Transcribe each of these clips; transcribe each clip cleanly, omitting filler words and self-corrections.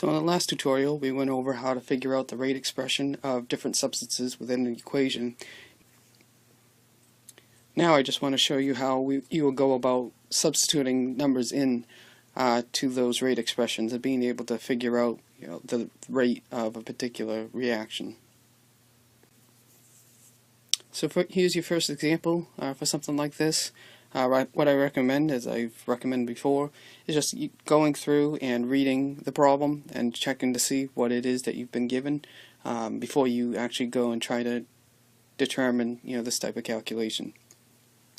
So in the last tutorial we went over how to figure out the rate expression of different substances within an equation. Now I just want to show you how you will go about substituting numbers in to those rate expressions and being able to figure out the rate of a particular reaction. So here's your first example for something like this. What I recommend, as I've recommended before, is just going through and reading the problem and checking to see what it is that you've been given before you actually go and try to determine this type of calculation.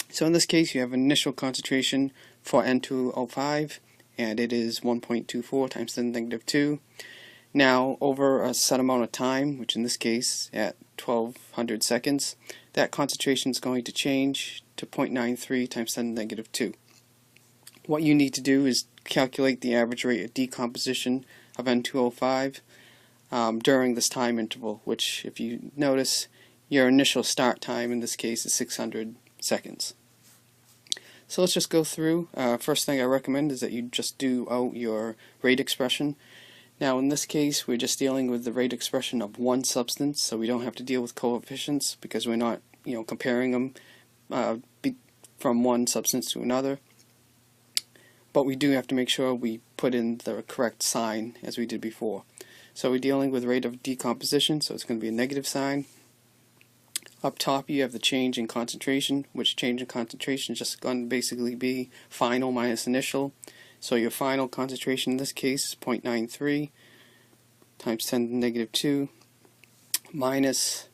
So in this case you have an initial concentration for N2O5 and it is 1.24 times 10 to the negative 2. Now over a set amount of time, which in this case at 1200 seconds, that concentration is going to change to 0.93 times 10 to the negative 2. What you need to do is calculate the average rate of decomposition of N2O5 during this time interval, which, if you notice, your initial start time in this case is 600 seconds. So let's just go through. First thing I recommend is that you just do out your rate expression. Now in this case we're just dealing with the rate expression of one substance, so we don't have to deal with coefficients because we're not comparing them from one substance to another. But we do have to make sure we put in the correct sign as we did before. So we're dealing with rate of decomposition, so it's going to be a negative sign. Up top you have the change in concentration, which change in concentration is just going to basically be final minus initial. So your final concentration in this case is 0.93 times 10 to the negative 2 minus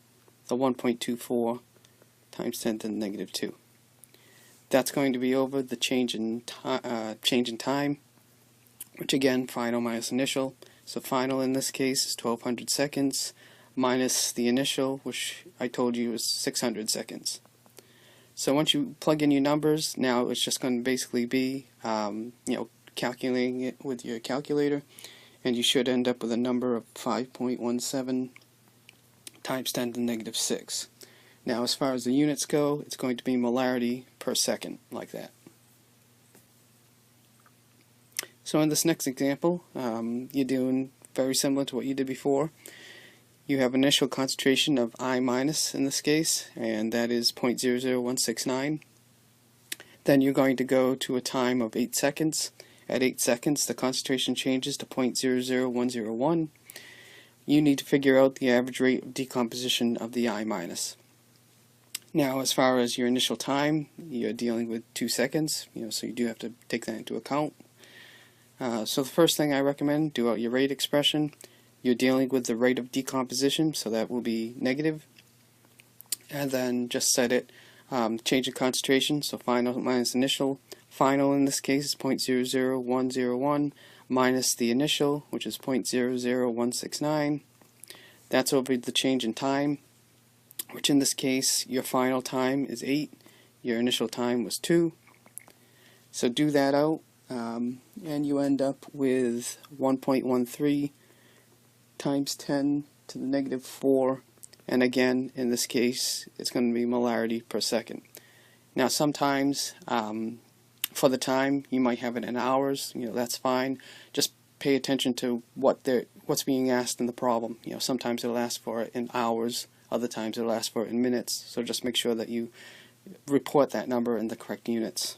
the 1.24 times 10 to the negative 2. That's going to be over the change in time, which again, final minus initial. So final in this case is 1200 seconds minus the initial, which I told you is 600 seconds. So once you plug in your numbers, now it's just going to basically be calculating it with your calculator, and you should end up with a number of 5.17 times 10 to the negative 6. Now as far as the units go, it's going to be molarity per second, like that. So in this next example, you're doing very similar to what you did before. You have initial concentration of I minus in this case, and that is 0.00169. Then you're going to go to a time of 8 seconds. At 8 seconds the concentration changes to 0.00101. You need to figure out the average rate of decomposition of the I minus. Now as far as your initial time, you're dealing with 2 seconds, so you do have to take that into account. So the first thing I recommend, do out your rate expression. You're dealing with the rate of decomposition, so that will be negative. And then just set it, change the concentration, so final minus initial. Final in this case is 0.00101 minus the initial, which is 0.00169. That's over the change in time, which in this case your final time is 8, your initial time was 2. So do that out, and you end up with 1.13 times 10 to the negative 4, and again in this case it's going to be molarity per second. Now sometimes for the time you might have it in hours, that's fine. Just pay attention to what's being asked in the problem. Sometimes it'll ask for it in hours, other times it'll ask for it in minutes, so just make sure that you report that number in the correct units.